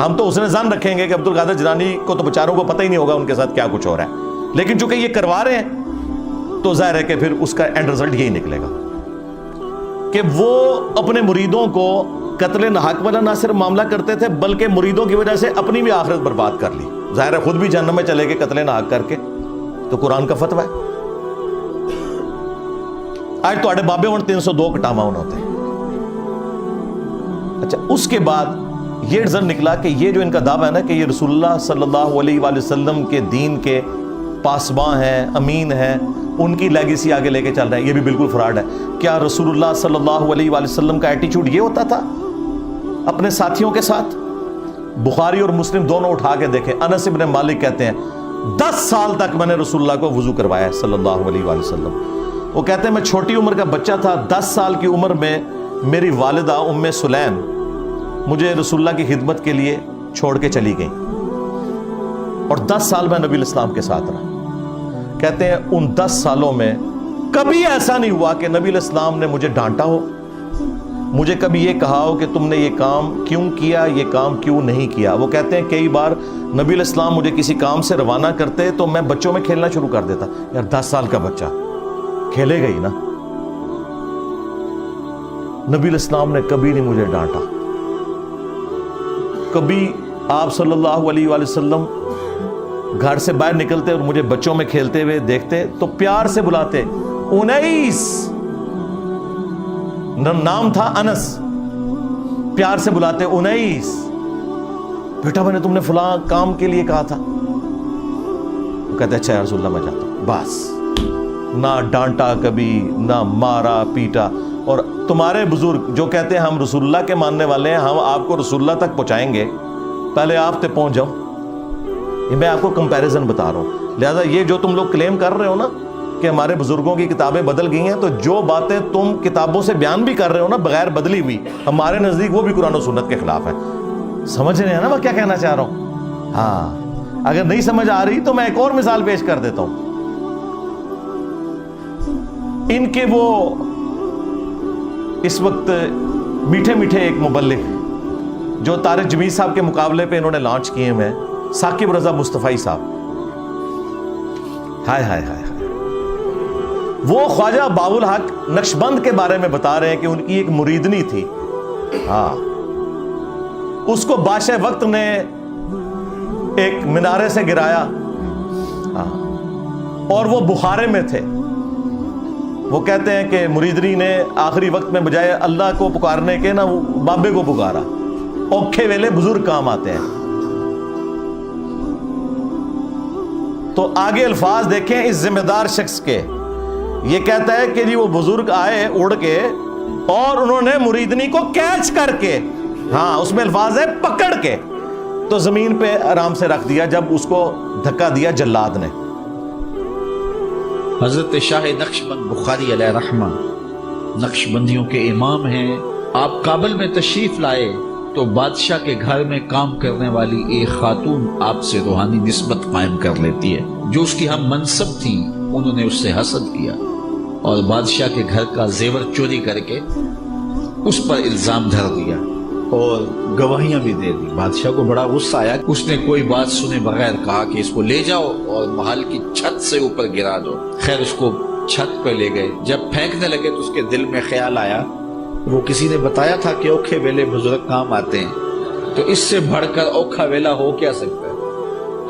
ہم تو حسن ظن رکھیں گے کہ عبد القادر جیلانی کو تو بیچاروں کو پتہ ہی نہیں ہوگا ان کے ساتھ کیا کچھ ہو رہا ہے، لیکن چونکہ یہ کروا رہے ہیں تو ظاہر ہے کہ پھر اس کا اینڈ رزلٹ یہی نکلے گا کہ وہ اپنے مریدوں کو قتل ناحق والا نہ صرف معاملہ کرتے تھے بلکہ مریدوں کی وجہ سے اپنی بھی آخرت برباد کر لی. ظاہر ہے خود بھی جہنم میں چلے گئے قتل ناحق کر کے. تو قرآن کا فتویٰ ہے. آج تو آڑے بابے ہوں 302 کٹاما ہوتے ہیں. اچھا اس کے بعد یہ رزلٹ نکلا کہ یہ جو ان کا دعویٰ ہے نا کہ یہ رسول اللہ صلی اللہ علیہ وآلہ وسلم کے دین کے پاسباں ہیں، امین ہیں، ان کی لیگیسی آگے لے کے چل رہے ہیں، یہ بھی بالکل فراڈ ہے. کیا رسول اللہ صلی اللہ علیہ وآلہ وسلم کا ایٹیچیوڈ یہ ہوتا تھا اپنے ساتھیوں کے ساتھ؟ بخاری اور مسلم دونوں اٹھا کے دیکھیں. انس ابن مالک کہتے ہیں 10 سال تک میں نے رسول اللہ کو وضو کروایا ہے صلی اللہ علیہ وآلہ وسلم. وہ کہتے ہیں میں چھوٹی عمر کا بچہ تھا، 10 سال کی عمر میں میری والدہ ام سلیم مجھے رسول اللہ کی خدمت کے لیے چھوڑ کے چلی گئی اور 10 سال میں نبی الاسلام کے ساتھ رہا. کہتے ہیں ان 10 سالوں میں کبھی ایسا نہیں ہوا کہ نبی الاسلام نے مجھے ڈانٹا ہو، مجھے کبھی یہ کہا ہو کہ تم نے یہ کام کیوں کیا، یہ کام کیوں نہیں کیا. وہ کہتے ہیں کئی بار نبی الاسلام مجھے کسی کام سے روانہ کرتے تو میں بچوں میں کھیلنا شروع کر دیتا. یار 10 سال کا بچہ کھیلے گا ہی نا. نبی الاسلام نے کبھی نہیں مجھے ڈانٹا. کبھی آپ صلی اللہ علیہ وآلہ وسلم گھر سے باہر نکلتے اور مجھے بچوں میں کھیلتے ہوئے دیکھتے تو پیار سے بلاتے، انیس، نام تھا انس، پیار سے بلاتے انیس، بیٹا میں نے تم نے فلاں کام کے لیے کہا تھا. وہ کہتے اچھا یا رسول اللہ میں جاتا ہوں. بس نہ ڈانٹا کبھی، نہ مارا پیٹا. اور تمہارے بزرگ جو کہتے ہیں ہم رسول اللہ کے ماننے والے ہیں، ہم آپ کو رسول اللہ تک پہنچائیں گے، پہلے آپ تک پہنچ جاؤ. یہ میں آپ کو کمپیریزن بتا رہا ہوں. لہذا یہ جو تم لوگ کلیم کر رہے ہو نا کہ ہمارے بزرگوں کی کتابیں بدل گئی ہیں، تو جو باتیں تم کتابوں سے بیان بھی کر رہے ہو نا بغیر بدلی ہوئی، ہمارے نزدیک وہ بھی قرآن و سنت کے خلاف ہے. سمجھ رہے ہیں نا میں کیا کہنا چاہ رہا ہوں؟ ہاں اگر نہیں سمجھ آ رہی تو میں ایک اور مثال پیش کر دیتا ہوں. ان کے وہ اس وقت میٹھے میٹھے ایک مبلغ جو طارق جمیل صاحب کے مقابلے پہ انہوں نے لانچ کیے ہیں، ثاقب رضا مصطفی صاحب. ہائے ہائے ہائے ہائے. وہ خواجہ باب الحق نقشبند کے بارے میں بتا رہے ہیں کہ ان کی ایک مریدنی تھی. ہاں اس کو بادشاہ وقت نے ایک مینارے سے گرایا. ہاں اور وہ بخارے میں تھے. وہ کہتے ہیں کہ مریدنی نے آخری وقت میں بجائے اللہ کو پکارنے کے نا وہ بابے کو پکارا. اوکھے ویلے بزرگ کام آتے ہیں. تو آگے الفاظ دیکھیں اس ذمہ دار شخص کے. یہ کہتا ہے کہ جی وہ بزرگ آئے اڑ کے اور انہوں نے مریدنی کو کیچ کر کے، ہاں اس میں الفاظ ہے پکڑ کے، تو زمین پہ آرام سے رکھ دیا جب اس کو دھکا دیا جلاد نے. حضرت شاہ نقشبند بخاری علیہ رحمہ نقشبندیوں کے امام ہیں. آپ کابل میں تشریف لائے تو بادشاہ کے گھر میں کام کرنے والی ایک خاتون آپ سے روحانی نسبت قائم کر لیتی ہے. جو اس کی ہم منصب تھیں انہوں نے اس سے حسد کیا اور بادشاہ کے گھر کا زیور چوری کر کے اس پر الزام دھر دیا اور گواہیاں بھی دے دی. بادشاہ کو بڑا غصہ آیا. اس نے کوئی بات سنے بغیر کہا کہ اس کو لے جاؤ اور محل کی چھت سے اوپر گرا دو. خیر اس کو چھت پہ لے گئے. جب پھینکنے لگے تو اس کے دل میں خیال آیا وہ کسی نے بتایا تھا کہ اوکھے ویلے بزرگ کام آتے ہیں، تو اس سے بڑھ کر اوکھا ویلا ہو کیا سکتا ہے.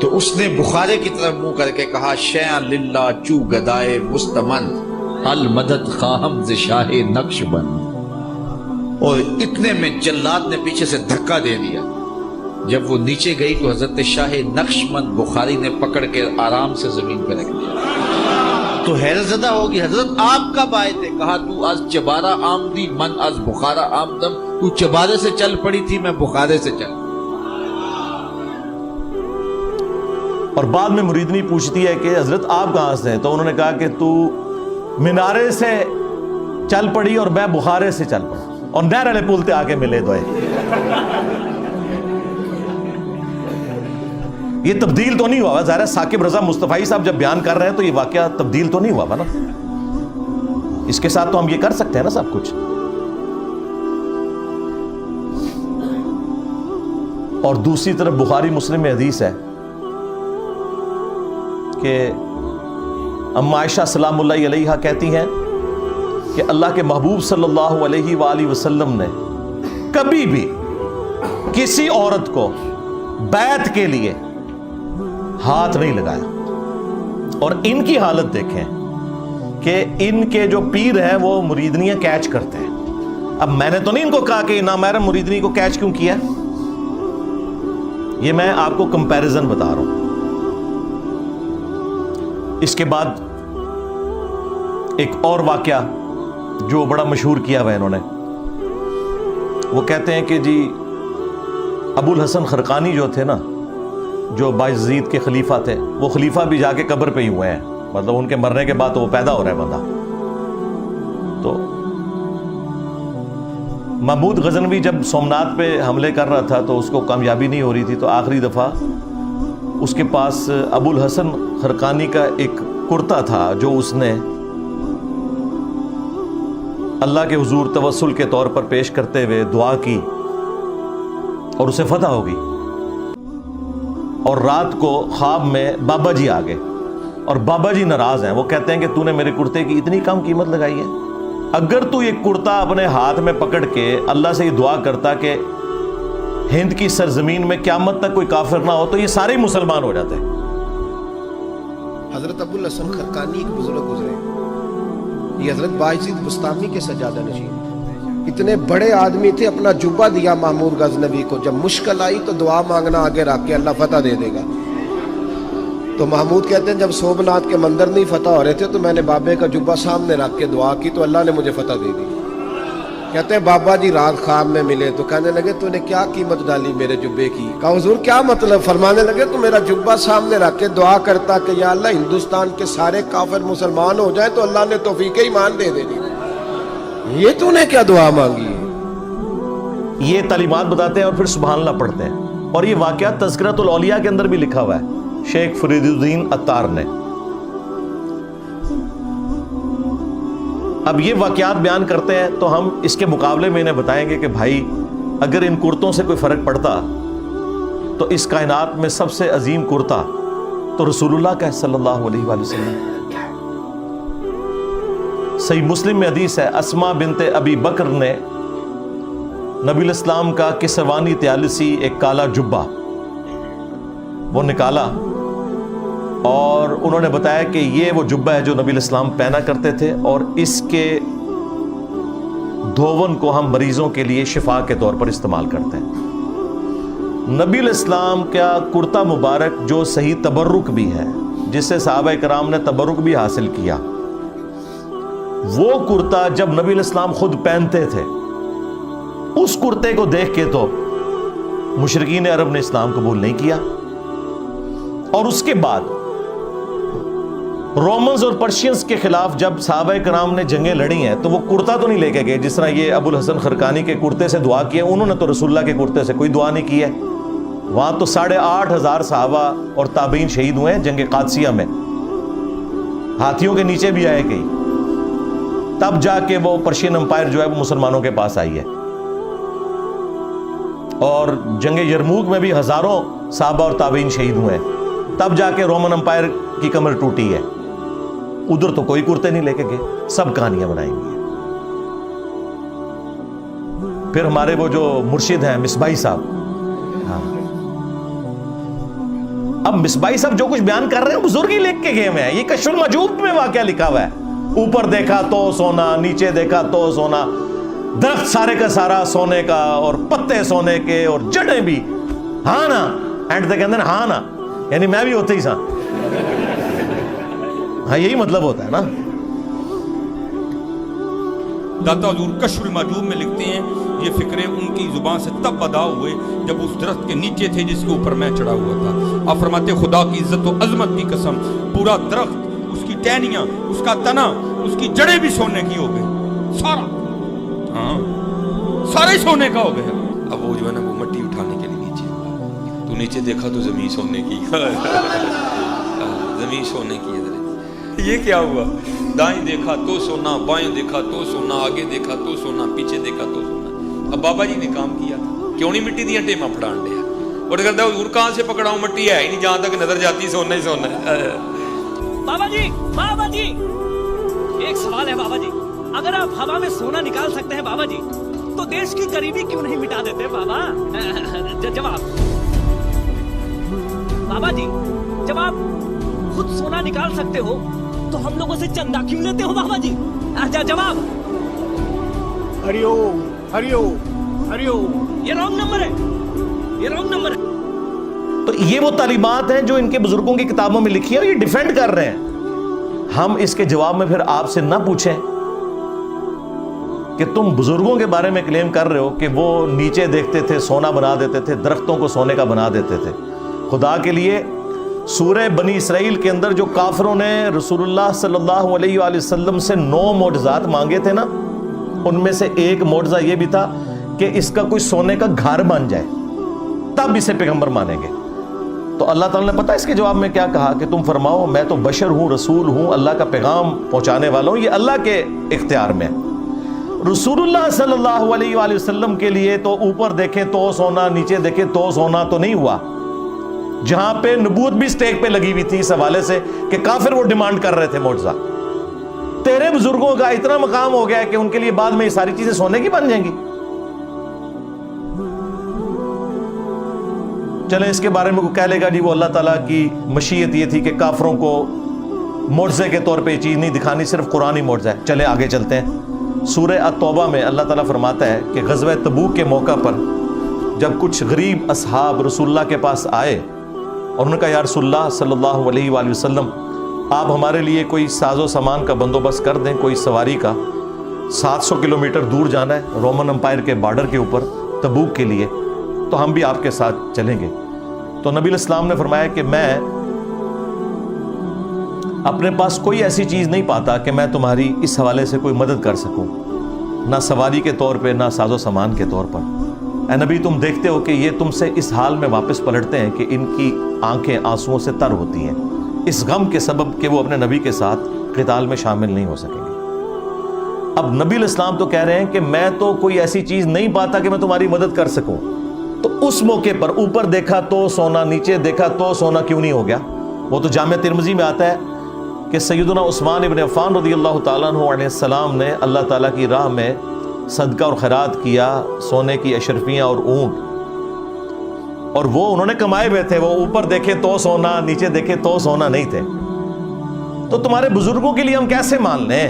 تو اس نے بخارے کی طرف منہ کر کے کہا شیئا للہ چو گدائے مستمند المدد خواہم ز شاہ نقشبند. اور اتنے میں جلاد نے پیچھے سے دھکا دے دیا. جب وہ نیچے گئی تو حضرت شاہ نقشبند بخاری نے پکڑ کے آرام سے زمین پہ رکھ دیا. تو حیرت زدہ ہوگی حضرت آپ کب آئے تھے؟ کہا تو از چبارہ آمدی من از بخارا آمدم. تو چبارے سے چل پڑی تھی، میں بخارے سے چل. اور بعد میں مریدنی پوچھتی ہے کہ حضرت آپ کہاں سے ہیں؟ تو انہوں نے کہا کہ تو مینارے سے چل پڑی اور میں بخارے سے چل پڑا اور نہر والے پل تے آ کے ملے دوئے. یہ تبدیل تو نہیں ہوا. ظاہر ہے ثاقب رضا مصطفی صاحب جب بیان کر رہے ہیں تو یہ واقعہ تبدیل تو نہیں ہوا نا. اس کے ساتھ تو ہم یہ کر سکتے ہیں نا سب کچھ. اور دوسری طرف بخاری مسلم میں حدیث ہے کہ اما عائشہ سلام اللہ علیہا کہتی ہیں کہ اللہ کے محبوب صلی اللہ علیہ وآلہ وسلم نے کبھی بھی کسی عورت کو بیعت کے لیے ہاتھ نہیں لگایا. اور ان کی حالت دیکھیں کہ ان کے جو پیر ہیں وہ مریدنیاں کیچ کرتے ہیں. اب میں نے تو نہیں ان کو کہا کہ نامحرم مریدنی کو کیچ کیوں کیا، یہ میں آپ کو کمپیریزن بتا رہا ہوں. اس کے بعد ایک اور واقعہ جو بڑا مشہور کیا ہوا انہوں نے، وہ کہتے ہیں کہ جی ابو الحسن خرقانی جو تھے نا، جو بایزید کے خلیفہ تھے، وہ خلیفہ بھی جا کے قبر پہ ہی ہوئے ہیں، مطلب ان کے مرنے کے بعد تو وہ پیدا ہو رہا ہے بندہ. تو محمود غزنوی جب سومناتھ پہ حملے کر رہا تھا تو اس کو کامیابی نہیں ہو رہی تھی، تو آخری دفعہ اس کے پاس ابو الحسن خرقانی کا ایک کرتا تھا جو اس نے اللہ کے حضور توسل کے طور پر پیش کرتے ہوئے دعا کی اور اسے فتح ہو گئی. اور رات کو خواب میں بابا جی آ گئے اور بابا جی ناراض ہیں. وہ کہتے ہیں کہ تو نے میرے کرتے کی اتنی کم قیمت لگائی ہے. اگر تو یہ کرتا اپنے ہاتھ میں پکڑ کے اللہ سے یہ دعا کرتا کہ ہند کی سرزمین میں قیامت تک کوئی کافر نہ ہو تو یہ سارے مسلمان ہو جاتے. حضرت ابو الحسن خرقانی ایک بزرگ گزرے، یہ حضرت بایزید بستامی کے سجادہ نشین، اتنے بڑے آدمی تھے. اپنا جبہ دیا محمود غزنوی کو، جب مشکل آئی تو دعا مانگنا آگے رکھ کے اللہ فتح دے دے گا. تو محمود کہتے ہیں جب سومناتھ کے مندر نہیں فتح ہو رہے تھے تو میں نے بابے کا جبہ سامنے رکھ کے دعا کی تو اللہ نے مجھے فتح دے دی. کہتے ہیں بابا جی رات خواب میں ملے تو کہنے لگے تو نے کیا قیمت ڈالی میرے جبے کی؟ کہا حضور کیا مطلب؟ فرمانے لگے تو میرا جبہ سامنے رکھ کے دعا کرتا کہ یا اللہ ہندوستان کے سارے کافر مسلمان ہو جائیں تو اللہ نے توفیق ایمان دے دے دی. یہ تو نے کیا دعا مانگی ہے؟ یہ تعلیمات بتاتے ہیں اور پھر سبحان اللہ پڑھتے ہیں. اور یہ واقعہ تذکرۃ الاولیاء کے اندر بھی لکھا ہوا ہے شیخ فرید الدین عطار نے. اب یہ واقعات بیان کرتے ہیں تو ہم اس کے مقابلے میں انہیں بتائیں گے کہ بھائی اگر ان کرتوں سے کوئی فرق پڑتا تو اس کائنات میں سب سے عظیم کرتا تو رسول اللہ کا صلی اللہ علیہ وآلہ وسلم. صحیح مسلم میں حدیث ہے اسما بنت ابی بکر نے نبی الاسلام کا کسروانی طیالسی ایک کالا جبہ وہ نکالا اور انہوں نے بتایا کہ یہ وہ جبہ ہے جو نبی الاسلام پہنا کرتے تھے اور اس کے دھون کو ہم مریضوں کے لیے شفا کے طور پر استعمال کرتے ہیں. نبی الاسلام کا کرتا مبارک جو صحیح تبرک بھی ہے جس سے صحابہ کرام نے تبرک بھی حاصل کیا، وہ کرتا جب نبی الاسلام خود پہنتے تھے اس کرتے کو دیکھ کے تو مشرکین عرب نے اسلام قبول نہیں کیا. اور اس کے بعد رومنز اور پرشینز کے خلاف جب صحابہ کرام نے جنگیں لڑی ہیں تو وہ کرتا تو نہیں لے کے گئے جس طرح یہ ابو الحسن خرقانی کے کرتے سے دعا کی ہے. انہوں نے تو رسول اللہ کے کرتے سے کوئی دعا نہیں کی ہے. وہاں تو 8,500 صحابہ اور تابعین شہید ہوئے ہیں جنگ قادسیہ میں، ہاتھیوں کے نیچے بھی آئے کئی. تب جا کے وہ پرشین امپائر جو ہے وہ مسلمانوں کے پاس آئی ہے. اور جنگ یرموک میں بھی ہزاروں صحابہ اور تابعین شہید ہوئے ہیں. تب جا کے رومن امپائر کی کمر ٹوٹی ہے. ادھر تو کوئی کرتے نہیں لے کے گئے، سب کہانیاں بنائیں گی. پھر ہمارے وہ جو مرشد ہیں مصباحی صاحب، ہاں اب مصباحی صاحب جو کچھ بیان کر رہے ہیں بزرگ ہی لکھ کے گئے ہیں. یہ کشف المجوب میں واقعہ لکھا ہوا ہے. اوپر دیکھا تو سونا، نیچے دیکھا تو سونا، درخت سارے کا سارا سونے کا اور پتے سونے کے اور جڑیں بھی. ہاں نا اینڈ تے کہندے ہاں نا، یعنی میں بھی ہوتے ہی سا. ہاں یہی مطلب ہوتا ہے نا. داتا حضور کشف المجوب میں لکھتے ہیں یہ فکرے ان کی زبان سے تب ادا ہوئے جب اس درخت کے نیچے تھے جس کے اوپر میں چڑھا ہوا تھا. آپ فرماتے خدا کی عزت و عظمت کی قسم پورا درخت، اس کی ٹہنیاں، اس کا تنا، اس کی جڑیں بھی سونے کی ہو گئی. سارا ہاں سارے سونے کا ہو گیا. اب وہ جو ہے نا وہ مٹی اٹھانے کے لیے نیچے، تو نیچے دیکھا تو زمین سونے کی زمین سونے کی. یہ کیا ہوا؟ دائیں دیکھا تو سونا، بائیں دیکھا تو سونا، آگے دیکھا تو سونا، پیچھے دیکھا تو سونا. اب بابا جی نے کام کیا تھا، کیوں نہیں مٹی دیا ٹیما پھڑان دیا. اور کہتا ہے حضور کہاں سے پکڑاؤں, مٹی ہے ہی نہیں, جہاں تک نظر جاتی سونا ہی سونا ہے. بابا جی ایک سوال ہے بابا جی, اگر آپ ہوا میں سونا نکال سکتے ہیں بابا جی تو دیش کی غریبی کیوں نہیں مٹا دیتے بابا؟ جواب بابا جی, جب آپ خود سونا نکال سکتے ہو تو ہم لوگوں سے چندہ کیوں لیتے ہو بابا جی؟ جواب یہ رانگ نمبر ہے, یہ رانگ نمبر ہے. تو یہ وہ تعلیمات ہیں جو ان کے بزرگوں کی کتابوں میں لکھی ہیں اور یہ ڈیفینڈ کر رہے ہیں. ہم اس کے جواب میں پھر آپ سے نہ پوچھیں کہ تم بزرگوں کے بارے میں کلیم کر رہے ہو کہ وہ نیچے دیکھتے تھے سونا بنا دیتے تھے, درختوں کو سونے کا بنا دیتے تھے. خدا کے لیے سورہ بنی اسرائیل کے اندر جو کافروں نے رسول اللہ صلی اللہ علیہ وآلہ وسلم سے 9 معجزات مانگے تھے نا, ان میں سے ایک معجزہ یہ بھی تھا کہ اس کا کوئی سونے کا گھر بن جائے, تب اسے پیغمبر مانیں گے. تو اللہ تعالیٰ نے پتہ اس کے جواب میں کیا کہا کہ تم فرماؤ میں تو بشر ہوں, رسول ہوں, اللہ کا پیغام پہنچانے والا ہوں, یہ اللہ کے اختیار میں. رسول اللہ صلی اللہ علیہ وآلہ وسلم کے لیے تو اوپر دیکھیں تو سونا, نیچے دیکھیں تو سونا تو نہیں ہوا. جہاں پہ نبوت بھی سٹیک پہ لگی ہوئی تھی اس حوالے سے کہ کافر وہ ڈیمانڈ کر رہے تھے معجزہ. تیرے بزرگوں کا اتنا مقام ہو گیا کہ ان کے لیے بعد میں یہ ساری چیزیں سونے کی بن جائیں گی. چلیں اس کے بارے میں کوئی کہہ لے گا جی وہ اللہ تعالیٰ کی مشیت یہ تھی کہ کافروں کو معجزے کے طور پہ یہ چیز نہیں دکھانی, صرف قرآنی معجزہ ہے. چلے آگے چلتے ہیں. سورہ التوبہ میں اللہ تعالیٰ فرماتا ہے کہ غزوہ تبوک کے موقع پر جب کچھ غریب اصحاب رسول اللہ کے پاس آئے اور انہوں نے کہا یا رسول اللہ صلی اللہ علیہ وآلہ وسلم آپ ہمارے لیے کوئی ساز و سامان کا بندوبست کر دیں, کوئی سواری کا, 700 کلومیٹر دور جانا ہے رومن امپائر کے بارڈر کے اوپر تبوک کے لیے, تو ہم بھی آپ کے ساتھ چلیں گے. تو نبی الاسلام نے فرمایا کہ میں اپنے پاس کوئی ایسی چیز نہیں پاتا کہ میں تمہاری اس حوالے سے کوئی مدد کر سکوں, نہ سواری کے طور پہ نہ ساز و سامان کے طور پر. اے نبی تم دیکھتے ہو کہ یہ تم سے اس حال میں واپس پلٹتے ہیں کہ ان کی آنکھیں آنسوؤں سے تر ہوتی ہیں, اس غم کے سبب کہ وہ اپنے نبی کے ساتھ قتال میں شامل نہیں ہو سکیں گے. اب نبی الاسلام تو کہہ رہے ہیں کہ میں تو کوئی ایسی چیز نہیں پاتا کہ میں تمہاری مدد کر سکوں. تو اس موقع پر اوپر دیکھا تو سونا, نیچے دیکھا تو سونا کیوں نہیں ہو گیا؟ وہ تو جامع ترمذی میں آتا ہے کہ سیدنا عثمان ابن عفان رضی اللہ تعالیٰ عنہ علیہ السلام نے اللہ تعالیٰ کی راہ میں صدقہ اور خیرات کیا, سونے کی اشرفیاں اور اونٹ, اور وہ انہوں نے کمائے ہوئے تھے. وہ اوپر دیکھے تو سونا, نیچے دیکھے تو سونا نہیں تھے. تو تمہارے بزرگوں کے لیے ہم کیسے مان لیں؟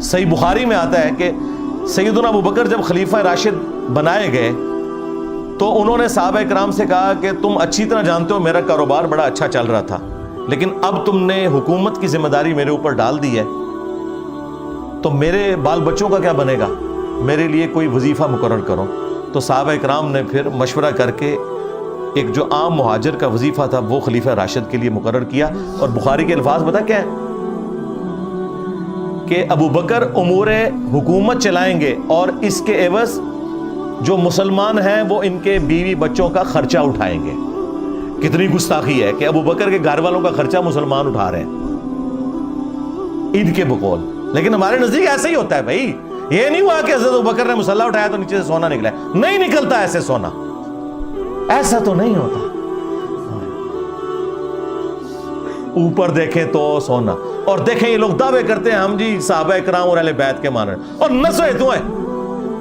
صحیح بخاری میں آتا ہے کہ سیدنا ابو بکر جب خلیفہ راشد بنائے گئے تو انہوں نے صحابہ کرام سے کہا کہ تم اچھی طرح جانتے ہو میرا کاروبار بڑا اچھا چل رہا تھا, لیکن اب تم نے حکومت کی ذمہ داری میرے اوپر ڈال دی ہے, تو میرے بال بچوں کا کیا بنے گا؟ میرے لیے کوئی وظیفہ مقرر کرو. تو صحابہ کرام نے پھر مشورہ کر کے ایک جو عام مہاجر کا وظیفہ تھا وہ خلیفہ راشد کے لیے مقرر کیا. اور بخاری کے الفاظ پتہ کیا ہے کہ ابو بکر امور حکومت چلائیں گے اور اس کے عوض جو مسلمان ہیں وہ ان کے بیوی بچوں کا خرچہ اٹھائیں گے. کتنی گستاخی ہے کہ ابو بکر کے گھر والوں کا خرچہ مسلمان اٹھا رہے ہیں عید کے بقول. لیکن ہمارے نزدیک ایسا ہی ہوتا ہے بھائی, یہ نہیں ہوا کہ حضرت ابو بکر نے مسلح اٹھایا تو نیچے سے سونا نکلا ہے. نہیں نکلتا ایسے سونا, ایسا تو نہیں ہوتا. اوپر دیکھیں تو سونا, اور دیکھیں یہ لوگ دعوے کرتے ہیں ہم جی صحابہ کرام اور اہل بیت کے مان رہے ہیں, اور نسوے تو ہیں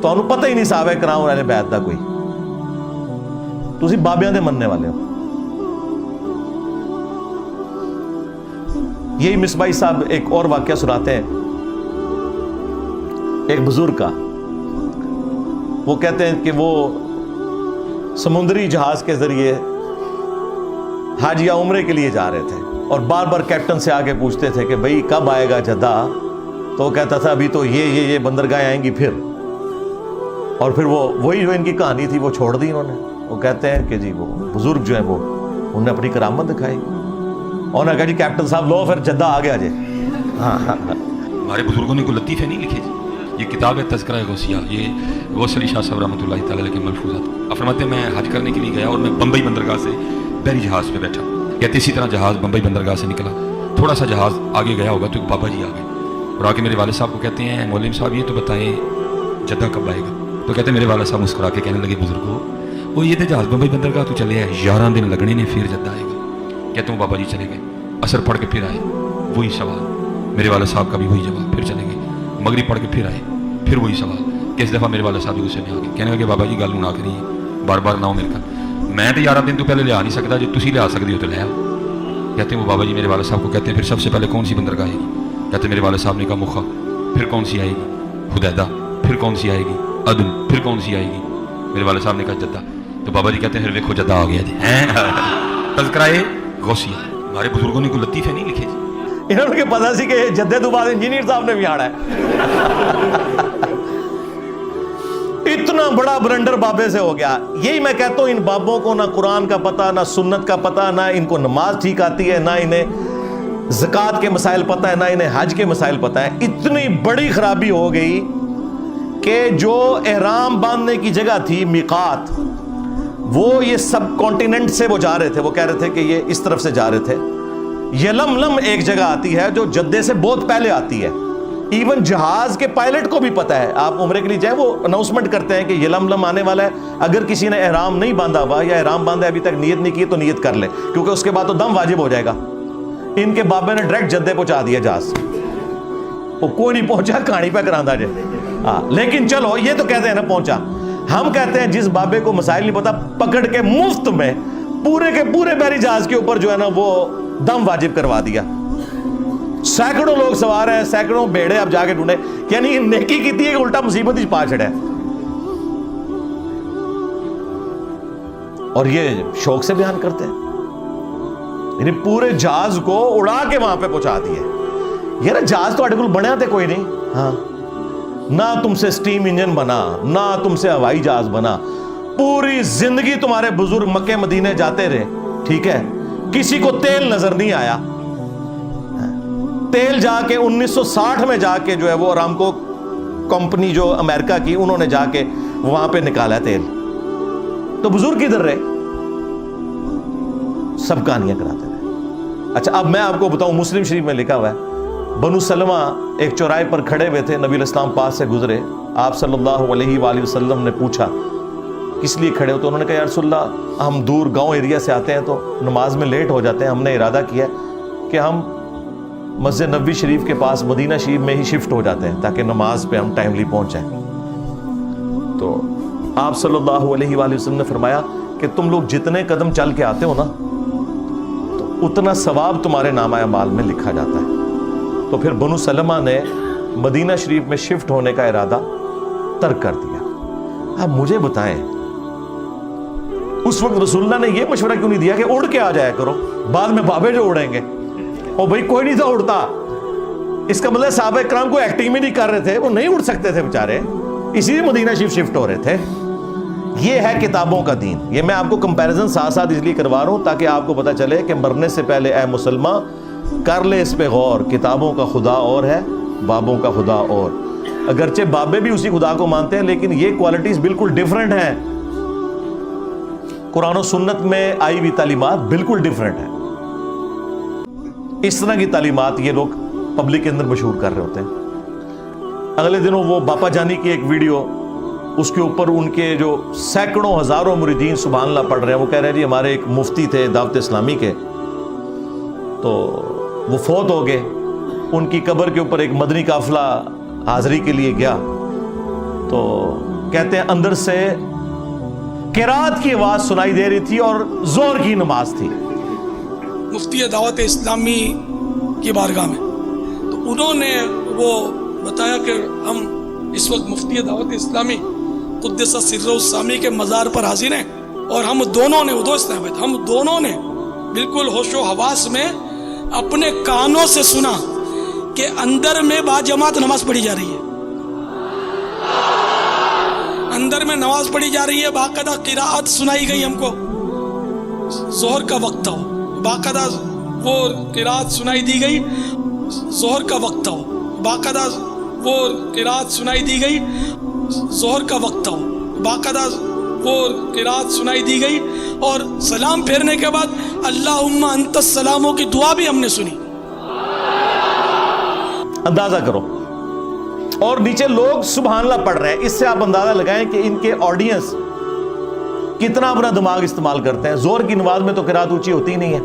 تو انہوں پتہ ہی نہیں صحابہ کرام اور اہل بیت دا کوئی. تسی بابیاں دے مننے والے ہو. یہی مصباحی صاحب ایک اور واقعہ سناتے ہیں ایک بزرگ کا. وہ کہتے ہیں کہ وہ سمندری جہاز کے ذریعے حج یا عمرے کے لیے جا رہے تھے, اور بار بار کیپٹن سے آگے پوچھتے تھے کہ بھئی کب آئے گا جدہ؟ تو وہ کہتا تھا ابھی تو یہ بندرگاہیں آئیں گی پھر. اور پھر وہی جو ان کی کہانی تھی وہ چھوڑ دی انہوں نے. وہ کہتے ہیں کہ جی وہ بزرگ جو ہیں وہ انہوں نے اپنی کرامت دکھائی, اور نے کہا جی کیپٹن صاحب لو پھر جدہ آگے آ جائے. ہمارے بزرگوں نے کوئی لطیفے نہیں لکھے جی. یہ کتاب ہے تذکرہ غوثیہ, یہ غوث علی شاہ صاحب رحمۃ اللہ تعالی علیہ کے ملفوظات. فرماتے ہیں میں حج کرنے کے لیے گیا اور میں بمبئی بندرگاہ سے بحری جہاز پہ بیٹھا. کہتے اسی طرح جہاز بمبئی بندرگاہ سے نکلا, تھوڑا سا جہاز آگے گیا ہوگا تو ایک بابا جی آ گئے اور آ کے میرے والد صاحب کو کہتے ہیں مولوی صاحب یہ تو بتائیں جدہ کب آئے گا؟ تو کہتے میرے والا صاحب مسکرا کے کہنے لگے بزرگوں وہ یہ تو جہاز بمبئی بندرگاہ تو چلے ہیں 11 دن لگنے نے پھر جدہ آئے گا. کہتے ہوں بابا جی چلے گئے, اثر پڑھ کے پھر آئے, وہی سوال. میرے والا صاحب کا بھی وہی جواب, پھر چلے گئے, مغرب پڑھ کے پھر آئے, پھر وہی سوال. کس دفعہ میرے والا صاحب بھی غصے میں آ گئے, کہنے لگے بابا جی گل نہ کریے, بار بار نہ ہو میرے گھر, میں تو 11 دن تو پہلے لیا نہیں سکتا, جو تسی لیا سکتے ہو تو لے آؤ. کہتے ہیں وہ بابا جی میرے والد صاحب کو کہتے ہیں پھر سب سے پہلے کون سی بندرگاہ آئے گی؟ کہتے ہیں میرے والد صاحب نے کہا مخا, پھر کون سی آئے گی؟ حدیدہ, پھر کون سی آئے گی؟ عدن, پھر کون سی آئے گی؟ میرے والد صاحب نے کہا جدہ. تو بابا جی کہتے ہیں پھر دیکھو جدہ آ گیا جی. تذکرہ غوثیہ, ہمارے بزرگوں نے کوئی لطیفے نہیں لکھے جی. انہوں نے پتا سی کہ جدے تو بعد انجینئر صاحب نے بھی آنا ہے. اتنا بڑا بلنڈر بابے سے ہو گیا. یہی میں کہتا ہوں ان بابوں کو نہ قرآن کا پتہ, نہ سنت کا پتہ, نہ ان کو نماز ٹھیک آتی ہے, نہ انہیں زکوٰۃ کے مسائل پتہ ہے, نہ انہیں حج کے مسائل پتہ ہے. اتنی بڑی خرابی ہو گئی کہ جو احرام باندھنے کی جگہ تھی میقات, وہ یہ سب کانٹیننٹ سے وہ جا رہے تھے, وہ کہہ رہے تھے کہ یہ اس طرف سے جا رہے تھے. یلملم ایک جگہ آتی ہے جو جدے سے بہت پہلے آتی ہے. ایون جہاز کے پائلٹ کو بھی پتا ہے, آپ عمرے کے لیے جائیں وہ اناؤنسمنٹ کرتے ہیں کہ یلملم آنے والا ہے, اگر کسی نے احرام نہیں باندھا ہوا یا احرام باندھا ابھی تک نیت نہیں کی تو نیت کر لے, کیونکہ اس کے بعد تو دم واجب ہو جائے گا. ان کے بابے نے ڈائریکٹ جدے پہنچا دیا جہاز, وہ کوئی نہیں پہنچا, کہانی پہ کراندہ جائے. لیکن چلو یہ تو کہتے ہیں نا پہنچا. ہم کہتے ہیں جس بابے کو مسائل نہیں پتا, پکڑ کے مفت میں پورے کے پورے بحری جہاز کے اوپر جو ہے نا وہ دم واجب کروا دیا. سینکڑوں لوگ سوار ہیں, سینکڑوں بیڑے اب جا کے ڈھونڈے, یعنی نیکی کی تھی کہ الٹا مصیبت ہی پا چھڑے. اور یہ شوق سے بیان کرتے ہیں, یعنی پورے جہاز کو اڑا کے وہاں پہ پہنچا دیے. یار جہاز تو اڈگل بنیا تھے کوئی نہیں, ہاں نہ تم سے سٹیم انجن بنا, نہ تم سے ہوائی جہاز بنا. پوری زندگی تمہارے بزرگ مکے مدینے جاتے رہے, ٹھیک ہے, کسی کو تیل نظر نہیں آیا. تیل جا کے 1960 میں جا کے جو ہے وہ ارامکو کمپنی جو امریکہ کی, انہوں نے جا کے وہاں پہ نکالا تیل. تو بزرگ کدھر رہے؟ سب کہانیاں کراتے رہے. اچھا اب میں آپ کو بتاؤں, مسلم شریف میں لکھا ہوا ہے, بنو سلمہ ایک چوراہے پر کھڑے ہوئے تھے, نبی علیہ السلام پاس سے گزرے, آپ صلی اللہ علیہ وآلہ وسلم نے پوچھا کس لیے کھڑے ہو؟ تو انہوں نے کہا یا رسول اللہ ہم دور گاؤں ایریا سے آتے ہیں تو نماز میں لیٹ ہو جاتے ہیں, ہم نے ارادہ کیا ہے کہ ہم مسجد نبوی شریف کے پاس مدینہ شریف میں ہی شفٹ ہو جاتے ہیں تاکہ نماز پہ ہم ٹائملی پہنچ جائیں. تو آپ صلی اللہ علیہ وآلہ وسلم نے فرمایا کہ تم لوگ جتنے قدم چل کے آتے ہو نا تو اتنا ثواب تمہارے نامہ اعمال میں لکھا جاتا ہے. تو پھر بنو سلمہ نے مدینہ شریف میں شفٹ ہونے کا ارادہ ترک کر دیا. اب مجھے بتائیں اس وقت رسول اللہ نے یہ مشورہ کیوں نہیں دیا کہ اڑ کے آ جایا کرو, بعد میں بابے جو اڑیں گے. اور بھائی کوئی نہیں تھا اڑتا, اس کا مطلب صحابہ کرام کو ایکٹنگ میں نہیں کر رہے تھے, وہ نہیں اڑ سکتے تھے بیچارے, اسی لیے مدینہ شریف شفٹ ہو رہے تھے. یہ ہے کتابوں کا دین. یہ میں آپ کو کمپیریزن ساتھ ساتھ اس لیے کروا رہا ہوں تاکہ آپ کو پتہ چلے کہ مرنے سے پہلے اے مسلمان کر لے اس پہ غور, کتابوں کا خدا اور ہے, بابوں کا خدا اور. اگرچہ بابے بھی اسی خدا کو مانتے ہیں لیکن یہ کوالٹیز بالکل ڈیفرنٹ ہیں. قرآن و سنت میں آئی ہوئی تعلیمات بالکل ڈیفرنٹ ہیں. اس طرح کی تعلیمات یہ لوگ پبلک کے اندر مشہور کر رہے ہوتے ہیں. اگلے دنوں وہ باپا جانی کی ایک ویڈیو, اس کے اوپر ان کے جو سینکڑوں ہزاروں مریدین سبحان اللہ پڑھ رہے ہیں, وہ کہہ رہے ہیں جی ہمارے ایک مفتی تھے دعوت اسلامی کے, تو وہ فوت ہو گئے. ان کی قبر کے اوپر ایک مدنی قافلہ حاضری کے لیے گیا, تو کہتے ہیں اندر سے قرات کی آواز سنائی دے رہی تھی اور زور کی نماز تھی. مفتی دعوت اسلامی کی بارگاہ میں تو انہوں نے وہ بتایا کہ ہم اس وقت مفتی دعوت اسلامی قدس سر السامی کے مزار پر حاضر ہیں, اور ہم دونوں نے ہم دونوں نے بالکل ہوش و حواس میں اپنے کانوں سے سنا کہ اندر میں با جماعت نماز پڑھی جا رہی ہے, اندر میں نماز پڑھی جا رہی ہے, باقاعدہ قراءت سنائی گئی ہم کو. ظہر کا وقت تھا, باقاعدہ وہ قراءت سنائی دی گئی. ظہر کا وقت تھا, باقاعدہ وہ قراءت سنائی دی گئی. ظہر کا وقت تھا, باقاعدہ وہ قراءت سنائی دی گئی, اور سلام پھیرنے کے بعد اللہم انت السلاموں کی دعا بھی ہم نے سنی. اندازہ کرو اور نیچے لوگ سبحان اللہ پڑھ رہے ہیں. اس سے آپ اندازہ لگائیں کہ ان کے آڈینس کتنا اپنا دماغ استعمال کرتے ہیں. زور کی نماز میں تو قرات اونچی ہوتی ہی نہیں ہے.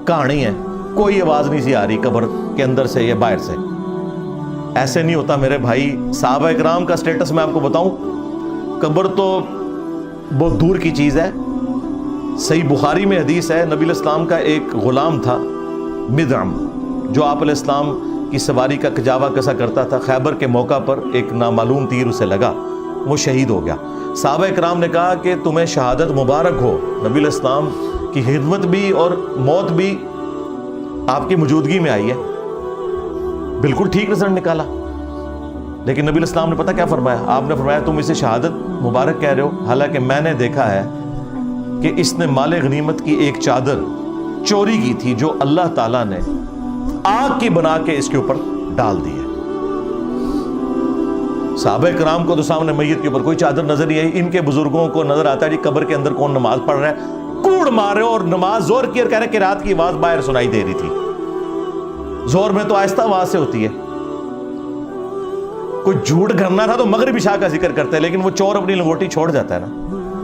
کہانی ہے, کوئی آواز نہیں سی آ رہی قبر کے اندر سے یا باہر سے. ایسے نہیں ہوتا میرے بھائی. صحابہ اکرام کا سٹیٹس میں آپ کو بتاؤں, قبر تو بہت دور کی چیز ہے. صحیح بخاری میں حدیث ہے, نبی علیہ السلام کا ایک غلام تھا مدعم, جو آپ علیہ السلام کی سواری کا کجاوا کسا کرتا تھا. خیبر کے موقع پر ایک نامعلوم تیر اسے لگا, وہ شہید ہو گیا. صحابہ اکرام نے کہا کہ تمہیں شہادت مبارک ہو, نبی علیہ السلام کی خدمت بھی اور موت بھی آپ کی موجودگی میں آئی ہے. بالکل ٹھیک رزلٹ نکالا. لیکن نبی علیہ السلام نے پتہ کیا فرمایا؟ آپ نے فرمایا تم اسے شہادت مبارک کہہ رہے ہو, حالانکہ میں نے دیکھا ہے کہ اس نے مال غنیمت کی ایک چادر چوری کی تھی جو اللہ تعالیٰ نے آگ کی بنا کے اس کے اوپر ڈال دی ہے. صحابہ کرام کو تو سامنے میت کے اوپر کوئی چادر نظر نہیں آئی. ان کے بزرگوں کو نظر آتا ہے جی قبر کے اندر کون نماز پڑھ رہا ہے, کوڑ مارے اور نماز زور کی, اور کہہ رہے کہ رات کی آواز باہر سنائی دے رہی تھی. زور میں تو آہستہ آواز سے ہوتی ہے. کوئی جھوٹ کرنا تھا تو مغرب عشاء کا ذکر کرتے ہیں, لیکن وہ چور اپنی لنگوٹی چھوڑ جاتا ہے نا,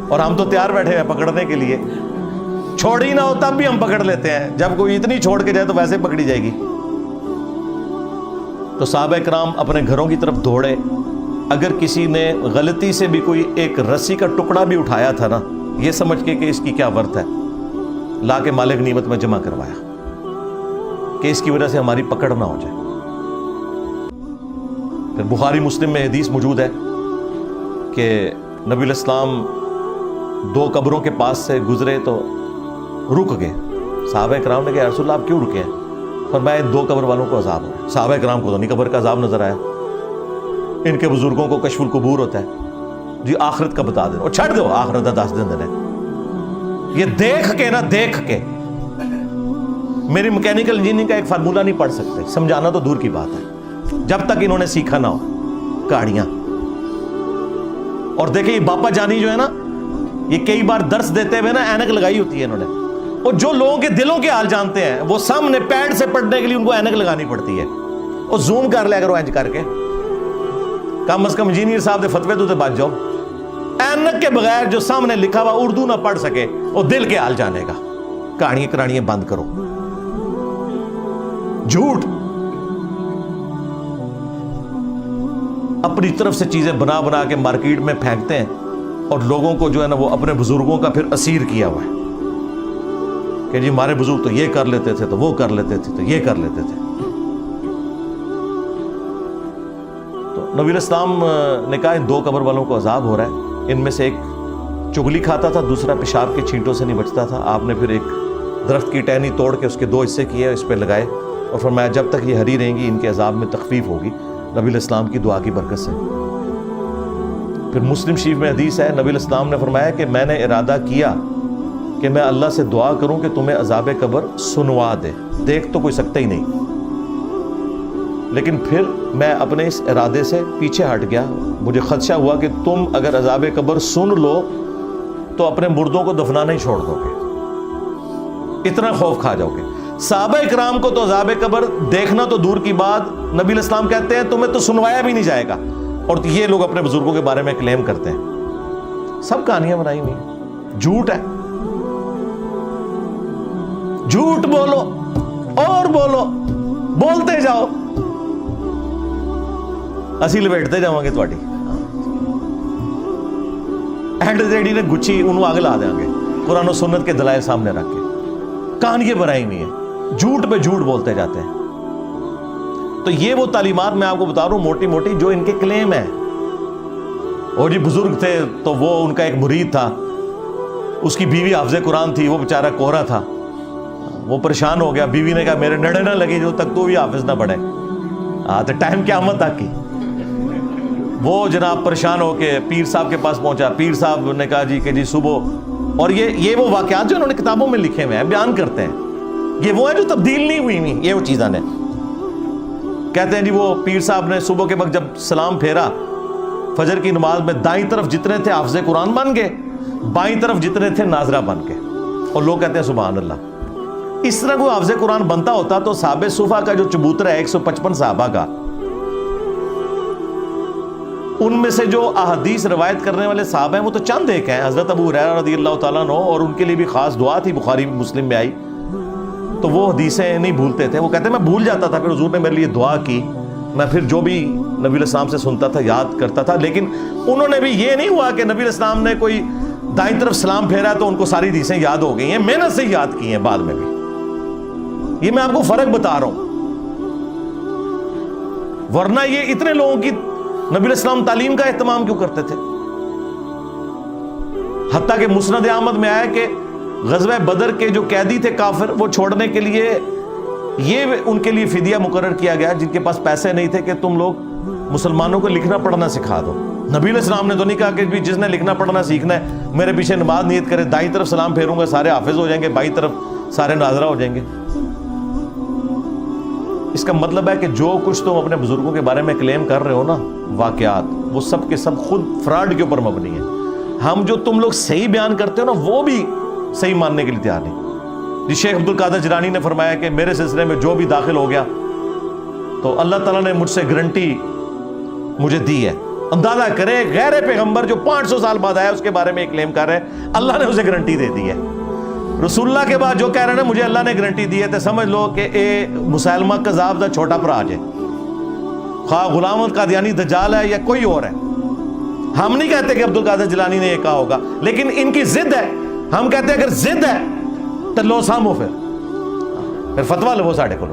اور ہم تو تیار بیٹھے ہیں پکڑنے کے لیے. چھوڑ ہی نہ ہو تب بھی ہم پکڑ لیتے ہیں, جب کوئی اتنی چھوڑ کے جائے تو ویسے پکڑی جائے گی. تو صحابہ کرام اپنے گھروں کی طرف دوڑے. اگر کسی نے غلطی سے بھی کوئی ایک رسی کا ٹکڑا بھی اٹھایا تھا نا, یہ سمجھ کے کہ اس کی کیا ورت ہے, لا کے مال غنیمت میں جمع کروایا کہ اس کی وجہ سے ہماری پکڑ نہ ہو جائے. پھر بخاری مسلم میں حدیث موجود ہے کہ نبی علیہ السلام دو قبروں کے پاس سے گزرے تو رک گئے. صحابہ کرام نے کہا یا رسول اللہ آپ کیوں رکے ہیں؟ فرمایا دو قبر والوں کو عذاب ہو رہا ہے. صحابہ کرام کو تو نہیں قبر کا عذاب نظر آیا. ان کے بزرگوں کو کشف القبور ہوتا ہے, جی آخرت کا بتا دیں, اور چھڑ دو آخرت کا 10 دن دینے. یہ دیکھ کے نا, دیکھ کے میری میکینیکل انجینئرنگ کا ایک فارمولہ نہیں پڑھ سکتے, سمجھانا تو دور کی بات ہے, جب تک انہوں نے سیکھا نہ ہو کہانیاں. اور دیکھیں یہ باپا جانی جو ہے نا, یہ کئی بار درس دیتے ہوئے نا اینک لگائی ہوتی ہے انہوں نے, اور جو لوگوں کے دلوں کے حال جانتے ہیں وہ سامنے پیڈ سے پڑھنے کے لیے ان کو اینک لگانی پڑتی ہے. اور زوم کر لیا کرو اینج کر کے, کم از کم انجینئر صاحب دے فتوے تو بچ جاؤ. اینک کے بغیر جو سامنے لکھا ہوا اردو نہ پڑھ سکے وہ دل کے حال جانے گا. کہانیاں کرانیاں بند کرو. جھوٹ اپنی طرف سے چیزیں بنا بنا کے مارکیٹ میں پھینکتے ہیں, اور لوگوں کو جو ہے نا وہ اپنے بزرگوں کا پھر اسیر کیا ہوا ہے کہ جی ہمارے بزرگ تو یہ کر لیتے تھے, تو وہ کر لیتے تھے, تو یہ کر لیتے تھے. تو نبی علیہ السلام نے کہا ان دو قبر والوں کو عذاب ہو رہا ہے. ان میں سے ایک چگلی کھاتا تھا, دوسرا پیشاب کے چھینٹوں سے نہیں بچتا تھا. آپ نے پھر ایک درخت کی ٹہنی توڑ کے اس کے 2 حصے کیے, اس پہ لگائے, اور فرمایا جب تک یہ ہری رہیں گی ان کے عذاب میں تخفیف ہوگی نبی علیہ السلام کی دعا کی برکت سے. پھر مسلم شریف میں حدیث ہے, نبی علیہ السلام نے فرمایا کہ میں نے ارادہ کیا کہ میں اللہ سے دعا کروں کہ تمہیں عذاب قبر سنوا دے. دیکھ تو کوئی سکتا ہی نہیں, لیکن پھر میں اپنے اس ارادے سے پیچھے ہٹ گیا. مجھے خدشہ ہوا کہ تم اگر عذاب قبر سن لو تو اپنے مردوں کو دفنانا ہی چھوڑ دو گے, اتنا خوف کھا جاؤ گے. صحابہ اکرام کو تو عذاب قبر دیکھنا تو دور کی بات, نبی علیہ السلام کہتے ہیں تمہیں تو سنوایا بھی نہیں جائے گا. اور یہ لوگ اپنے بزرگوں کے بارے میں کلیم کرتے ہیں. سب کہانیاں بنائی ہوئی ہیں, جھوٹ ہے. جھوٹ بولو اور بولو, بولتے جاؤ, اسی لپیٹتے جاؤں گے تھوڑی. اینڈ جیڑی نے گچھی انہوں آگ لا دیں گے قرآن و سنت کے دلائل سامنے رکھ کے. کہانیاں بنائی ہوئی ہیں, جھوٹ پہ جھوٹ بولتے جاتے ہیں. تو یہ وہ تعلیمات میں آپ کو بتا رہا ہوں موٹی موٹی جو ان کے کلیم ہیں. اور جی بزرگ تھے تو وہ ان کا ایک مرید تھا, اس کی بیوی حافظ قرآن تھی, وہ بیچارہ کوہرا تھا, وہ پریشان ہو گیا. بیوی نے کہا میرے نڑے نہ لگی جو تک تو بھی حافظ نہ پڑھے. تو ٹائم قیامت تک کی. وہ جناب پریشان ہو کے پیر صاحب کے پاس پہنچا. پیر صاحب نے کہا جی کہ جی صبح, اور یہ وہ واقعات جو انہوں نے کتابوں میں لکھے ہوئے ہیں, بیان کرتے ہیں, یہ وہ ہیں جو تبدیل نہیں ہوئی ہوئی, یہ وہ چیزیں نے. کہتے ہیں جی وہ پیر صاحب نے صبح کے وقت جب سلام پھیرا فجر کی نماز میں, دائیں طرف جتنے تھے حافظ قرآن بن گئے, بائیں طرف جتنے تھے ناظرہ بن گئے. اور لوگ کہتے ہیں سبحان اللہ. اس طرح کوئی حافظ قرآن بنتا ہوتا تو صحابہ صفا کا جو چبوترا ہے 155 صحابہ کا, ان میں سے جو احادیث روایت کرنے والے صاحب ہیں وہ تو چند ایک ہیں. حضرت ابو ہریرہ رضی اللہ تعالیٰ عنہ, اور ان کے لیے بھی خاص دعا تھی, بخاری مسلم میں آئی, تو وہ حدیثیں نہیں بھولتے تھے. وہ کہتے ہیں میں بھول جاتا تھا, پھر حضور نے میرے لیے دعا کی, میں پھر جو بھی نبی علیہ السلام سے سنتا تھا یاد کرتا تھا. لیکن انہوں نے بھی یہ نہیں ہوا کہ نبی علیہ السلام نے کوئی دائیں طرف سلام پھیرا تو ان کو ساری حدیثیں یاد ہو گئی ہیں, محنت سے یاد کی ہیں بعد میں بھی. یہ میں آپ کو فرق بتا رہا ہوں, ورنہ یہ اتنے لوگوں کی نبی علیہ السلام تعلیم کا اہتمام کیوں کرتے تھے؟ حتیٰ کہ مسند احمد میں آیا کہ غزوہ بدر کے جو قیدی تھے کافر, وہ چھوڑنے کے لیے یہ ان کے لیے فدیہ مقرر کیا گیا, جن کے پاس پیسے نہیں تھے, کہ تم لوگ مسلمانوں کو لکھنا پڑھنا سکھا دو. نبی علیہ السلام نے تو نہیں کہا کہ بھی جس نے لکھنا پڑھنا سیکھنا ہے میرے پیچھے نماز نیت کرے, دائیں طرف سلام پھیروں گا سارے حافظ ہو جائیں گے, بائیں طرف سارے ناظرہ ہو جائیں گے. اس کا مطلب ہے کہ جو کچھ تم اپنے بزرگوں کے بارے میں کلیم کر رہے ہو نا, واقعات, وہ سب کے سب خود فراڈ کے اوپر مبنی ہے. ہم جو تم لوگ صحیح بیان کرتے ہو نا, وہ بھی صحیح ماننے کے لیے تیار نہیں. جی شیخ عبد القادر جیلانی نے فرمایا کہ میرے سلسلے میں جو بھی داخل ہو گیا تو اللہ تعالیٰ نے مجھ سے گارنٹی مجھے دی ہے. اندازہ کرے غیر پیغمبر جو 500 سال بعد آیا اس کے بارے میں ایک کلیم کر رہے ہیں, اللہ نے اسے گارنٹی دے دی ہے. رسول اللہ کے بعد جو کہہ رہے ہیں نا مجھے اللہ نے گارنٹی دی ہے, تو سمجھ لو کہ اے مسلمہ کذاب دا چھوٹا پراج ہے, خواہ غلام القادیانی دجال ہے یا کوئی اور ہے. ہم نہیں کہتے کہ عبد القادر جیلانی نے یہ کہا ہوگا, لیکن ان کی ضد ہے. ہم کہتے ہیں اگر ضد ہے تو لو سامو, پھر فتوا لو ساڑھے کو.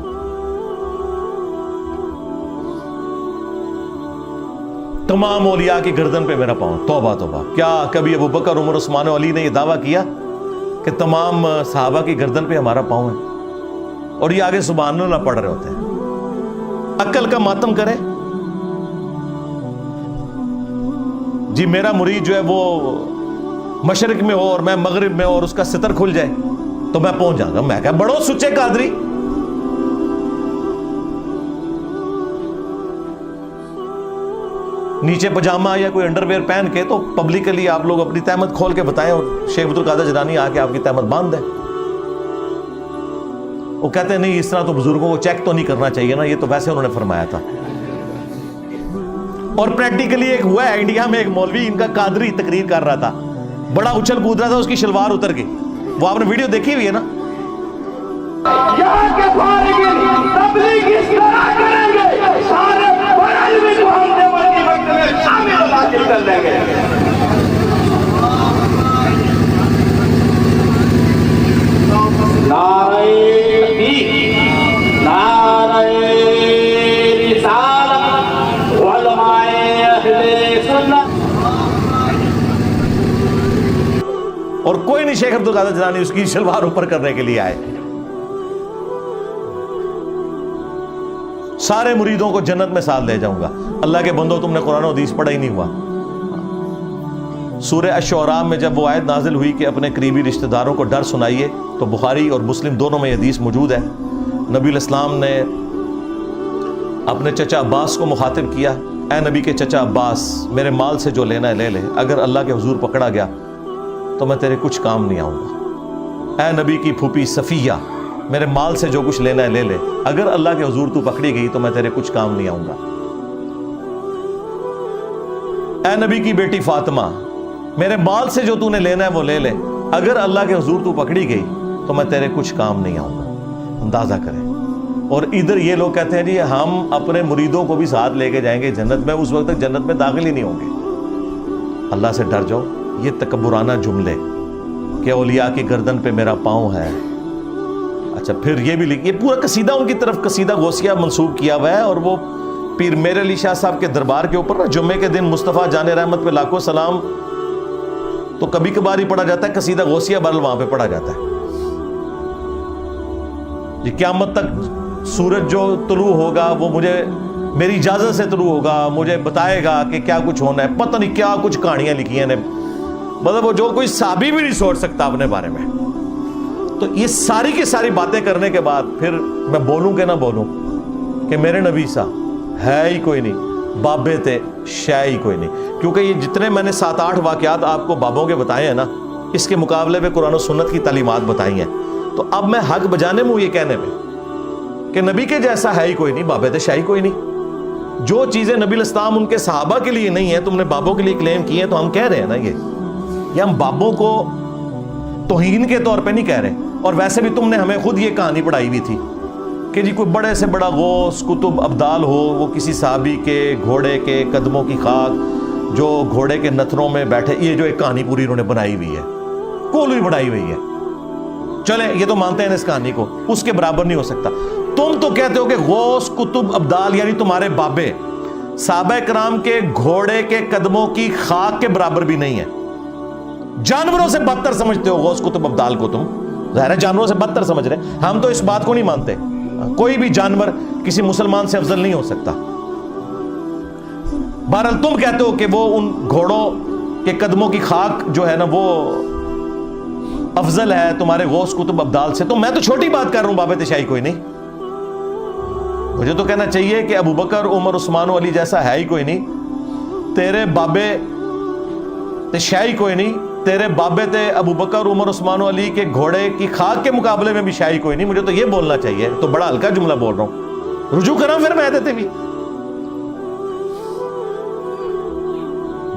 تمام اولیاء کی گردن پہ میرا پاؤں. توبہ توبہ, کیا کبھی ابو بکر, عمر, عثمان و علی نے یہ دعویٰ کیا کہ تمام صحابہ کی گردن پہ ہمارا پاؤں ہے؟ اور یہ آگے سبحان اللہ پڑھ رہے ہوتے ہیں. عقل کا ماتم کرے. جی میرا مرید جو ہے وہ مشرق میں ہو اور میں مغرب میں ہو اور اس کا ستر کھل جائے تو میں پہنچ جاؤں گا. میں کہا بڑو سچے قادری. نیچے پجامہ یا کوئی انڈر ویئر پہن کے تو پبلکلی آپ لوگ اپنی تہمت کھول کے بتائیں, اور شیخ عبد القادر جیلانی آ کے آپ کی تہمت باندھ دے. وہ کہتے ہیں نہیں اس طرح تو بزرگوں کو چیک تو نہیں کرنا چاہیے نا, یہ تو ویسے انہوں نے فرمایا تھا. اور پریکٹیکلی ایک ہوا ہے انڈیا میں, ایک مولوی ان کا قادری تقریر کر رہا تھا, بڑا اچھل کود رہا تھا, اس کی شلوار اتر گئی. وہ آپ نے ویڈیو دیکھی ہوئی ہے نا. یہاں کے فارغین تبلیغ اس طرح کریں گے, سارے علمی کو ہم دیوبندی وقت میں شامل حاصل کر لیں گے. نعرہ تکبیر, نعرہ رسالت, علماء اہل سنت. اور کوئی نہیں شیخ عبد القادر جیلانی اس کی شلوار اوپر کرنے کے لیے آئے. سارے مریدوں کو جنت میں ساتھ لے جاؤں گا. اللہ کے بندو, تم نے قرآن و حدیث پڑھا ہی نہیں ہوا. سورہ الشعراء میں جب وہ آیت نازل ہوئی کہ اپنے قریبی رشتہ داروں کو ڈر سنائیے, تو بخاری اور مسلم دونوں میں یہ حدیث موجود ہے. نبی علیہ السلام نے اپنے چچا عباس کو مخاطب کیا, اے نبی کے چچا عباس, میرے مال سے جو لینا ہے لے لے, اگر اللہ کے حضور پکڑا گیا تو میں تیرے کچھ کام نہیں آؤں گا. اے نبی کی پھوپھی صفیہ, میرے مال سے جو کچھ لینا ہے لے لے, اگر اللہ کے حضور تو پکڑی گئی تو میں تیرے کچھ کام نہیں آؤں گا. اے نبی کی بیٹی فاطمہ, میرے مال سے جو تو نے لینا ہے وہ لے لے, اگر اللہ کے حضور تو پکڑی گئی تو میں تیرے کچھ کام نہیں آؤں گا. اندازہ کریں. اور ادھر یہ لوگ کہتے ہیں جی ہم اپنے مریدوں کو بھی ساتھ لے کے جائیں گے جنت میں, اس وقت تک جنت میں داخل ہی نہیں ہوں گے. اللہ سے ڈر جاؤ. یہ تکبرانہ جملے کہ اولیاء کی گردن پہ میرا پاؤں ہے. اچھا پھر یہ بھی یہ پورا قصیدہ ان کی طرف قصیدہ غوثیہ منسوب کیا ہوا ہے, اور وہ پیر میر علی شاہ صاحب کے دربار کے اوپر نا جمعے کے دن مصطفیٰ جان رحمت پہ لاکھوں سلام تو کبھی کبھار ہی پڑھا جاتا ہے, قصیدہ غوثیہ برل وہاں پہ پڑھا جاتا ہے. یہ قیامت تک سورج جو طلوع ہوگا وہ مجھے میری اجازت سے طلوع ہوگا, مجھے بتائے گا کہ کیا کچھ ہونا ہے. پتہ نہیں کیا کچھ کہانیاں لکھی ہیں نے, مطلب وہ جو کوئی صحابی بھی نہیں سوچ سکتا اپنے بارے میں. تو یہ ساری کی ساری باتیں کرنے کے بعد پھر میں بولوں کہ نہ بولوں کہ میرے نبی سا ہے ہی کوئی نہیں, بابے تے شے ہی کوئی نہیں. کیونکہ یہ جتنے میں نے 7-8 واقعات آپ کو بابوں کے بتائے ہیں نا, اس کے مقابلے میں قرآن و سنت کی تعلیمات بتائی ہیں. تو اب میں حق بجانے میں یہ کہنے میں کہ نبی کے جیسا ہے ہی کوئی نہیں, بابے تے شے ہی کوئی نہیں. جو چیزیں نبی الاسلام ان کے صحابہ کے لیے نہیں ہیں تم نے بابوں کے لیے کلیم کی ہیں. تو ہم کہہ رہے ہیں نا یہ ہم بابوں کو توہین کے طور پہ نہیں کہہ رہے. اور ویسے بھی تم نے ہمیں خود یہ کہانی پڑھائی ہوئی تھی کہ جی کوئی بڑے سے بڑا غوث کتب ابدال ہو, وہ کسی صحابی کے گھوڑے کے قدموں کی خاک جو گھوڑے کے نتھنوں میں بیٹھے, یہ جو ایک کہانی پوری انہوں نے بنائی ہوئی ہے, کولوئی بنائی ہوئی ہے. چلیں یہ تو مانتے ہیں اس کہانی کو, اس کے برابر نہیں ہو سکتا. تم تو کہتے ہو کہ غوث کتب ابدال یعنی تمہارے بابے صحابہ کرام کے گھوڑے کے قدموں کی خاک کے برابر بھی نہیں ہے. جانوروں سے بدتر سمجھتے ہو غوث کتب ابدال کو, تم ظاہر ہے جانوروں سے بدتر سمجھ رہے. ہم تو اس بات کو نہیں مانتے, کوئی بھی جانور کسی مسلمان سے افضل نہیں ہو سکتا. بہرحال تم کہتے ہو کہ وہ ان گھوڑوں کے قدموں کی خاک جو ہے نا وہ افضل ہے تمہارے غوث کتب ابدال سے. تو میں تو چھوٹی بات کر رہا ہوں, باب تشیعی کوئی نہیں. مجھے تو کہنا چاہیے کہ ابو بکر عمر عثمان و علی جیسا ہے ہی کوئی نہیں. تیرے بابے تشیعی کوئی نہیں, تیرے بابے تھے ابو بکر عمر عثمان و علی کے گھوڑے کی خاک کے مقابلے میں بھی شیعی کوئی نہیں. مجھے تو یہ بولنا چاہیے, تو بڑا ہلکا جملہ بول رہا ہوں. رجوع کرا پھر میں دیتے بھی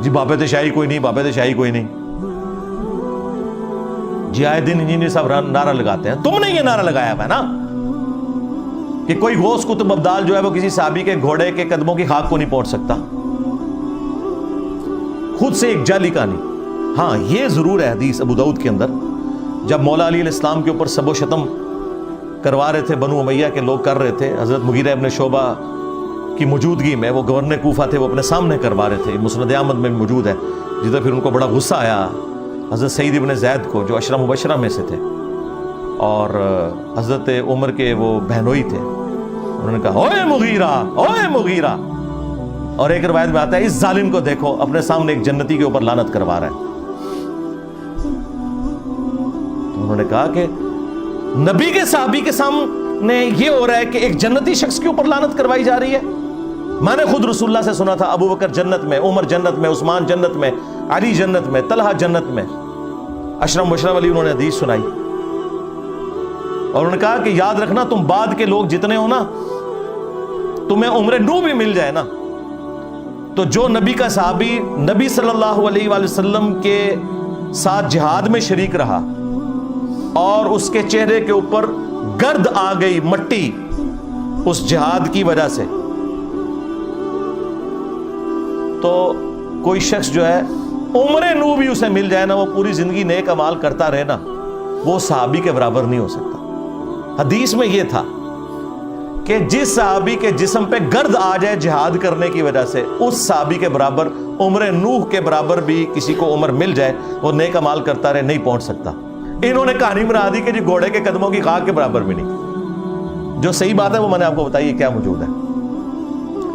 جی بابے تشیعی کوئی نہیں, بابے تشیعی کوئی نہیں. جی آئے دن انجینئر صاحب نعرہ لگاتے ہیں. تم نے یہ نعرہ لگایا ہے نا کہ کوئی غوث کتب ابدال جو ہے وہ کسی صحابی کے گھوڑے کے قدموں کی خاک کو نہیں پہنچ سکتا. خود سے ایک جعلی کہانی. ہاں یہ ضرور ہے حدیث ابو داؤد کے اندر, جب مولا علی علیہ السلام کے اوپر سب و شتم کروا رہے تھے بنو امیہ کے لوگ کر رہے تھے, حضرت مغیرہ ابن شعبہ کی موجودگی میں, وہ گورنر کوفہ تھے, وہ اپنے سامنے کروا رہے تھے. مسند احمد میں موجود ہے, جدھر پھر ان کو بڑا غصہ آیا حضرت سعید ابن زید کو جو عشرہ مبشرہ میں سے تھے اور حضرت عمر کے وہ بہنوئی تھے. انہوں نے کہا اوے مغیرہ, اوے مغیرہ. اور ایک روایت میں آتا ہے اس ظالم کو دیکھو اپنے سامنے ایک جنتی کے اوپر لعنت کروا رہا ہے. تو انہوں نے کہا کہ نبی کے صحابی کے سامنے یہ ہو رہا ہے کہ ایک جنتی شخص کے اوپر لعنت کروائی جا رہی ہے. میں نے خود رسول اللہ سے سنا تھا ابو بکر جنت میں, عمر جنت میں, عثمان جنت میں, علی جنت میں, طلحہ جنت میں. عشرہ مبشرہ والی انہوں نے حدیث سنائی اور انہوں نے کہا کہ یاد رکھنا تم بعد کے لوگ جتنے ہو نا, تمہیں عمر نو بھی مل جائے نا, تو جو نبی کا صحابی نبی صلی اللہ علیہ وآلہ وسلم کے ساتھ جہاد میں شریک رہا اور اس کے چہرے کے اوپر گرد آ گئی, مٹی, اس جہاد کی وجہ سے, تو کوئی شخص جو ہے عمر نو بھی اسے مل جائے نا, وہ پوری زندگی نیک اعمال کرتا رہے نا, وہ صحابی کے برابر نہیں ہو سکتا. حدیث میں یہ تھا کہ جس صحابی کے جسم پہ گرد آ جائے جہاد کرنے کی وجہ سے, اس صحابی کے برابر, عمر نوح کے برابر بھی کسی کو عمر مل جائے, وہ نیک اعمال کرتا رہے, نہیں پہنچ سکتا. انہوں نے کہانی بنا دی کہ جی گھوڑے کے قدموں کی خاک کے برابر بھی نہیں. جو صحیح بات ہے وہ میں نے آپ کو بتائی کیا موجود ہے.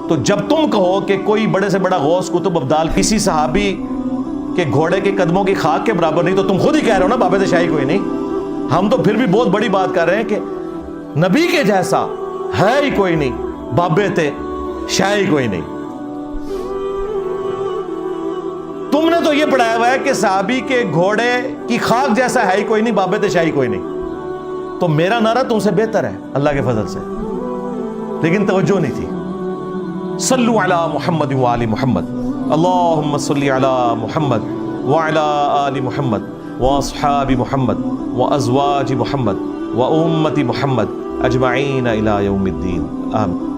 تو جب تم کہو کہ کوئی بڑے سے بڑا غوث کتب ابدال کسی صحابی کے گھوڑے کے قدموں کی خاک کے برابر نہیں, تو تم خود ہی کہہ رہے ہو نا باب تشیعی کوئی نہیں. ہم تو پھر بھی بہت بڑی بات کر رہے ہیں کہ نبی کے جیسا ہے ہی کوئی نہیں, بابے تھے شیعی کوئی نہیں. تم نے تو یہ پڑھایا ہوا ہے کہ صحابی کے گھوڑے کی خاک جیسا ہے ہی کوئی نہیں, بابے تھے شیعی کوئی نہیں. تو میرا نعرہ تم سے بہتر ہے اللہ کے فضل سے, لیکن توجہ نہیں تھی. صلو علی محمد وآل محمد, اللہم صلی علی محمد وعلی آل محمد واصحاب محمد وازواج محمد وامت محمد اجمعین الی یوم الدین, آمین.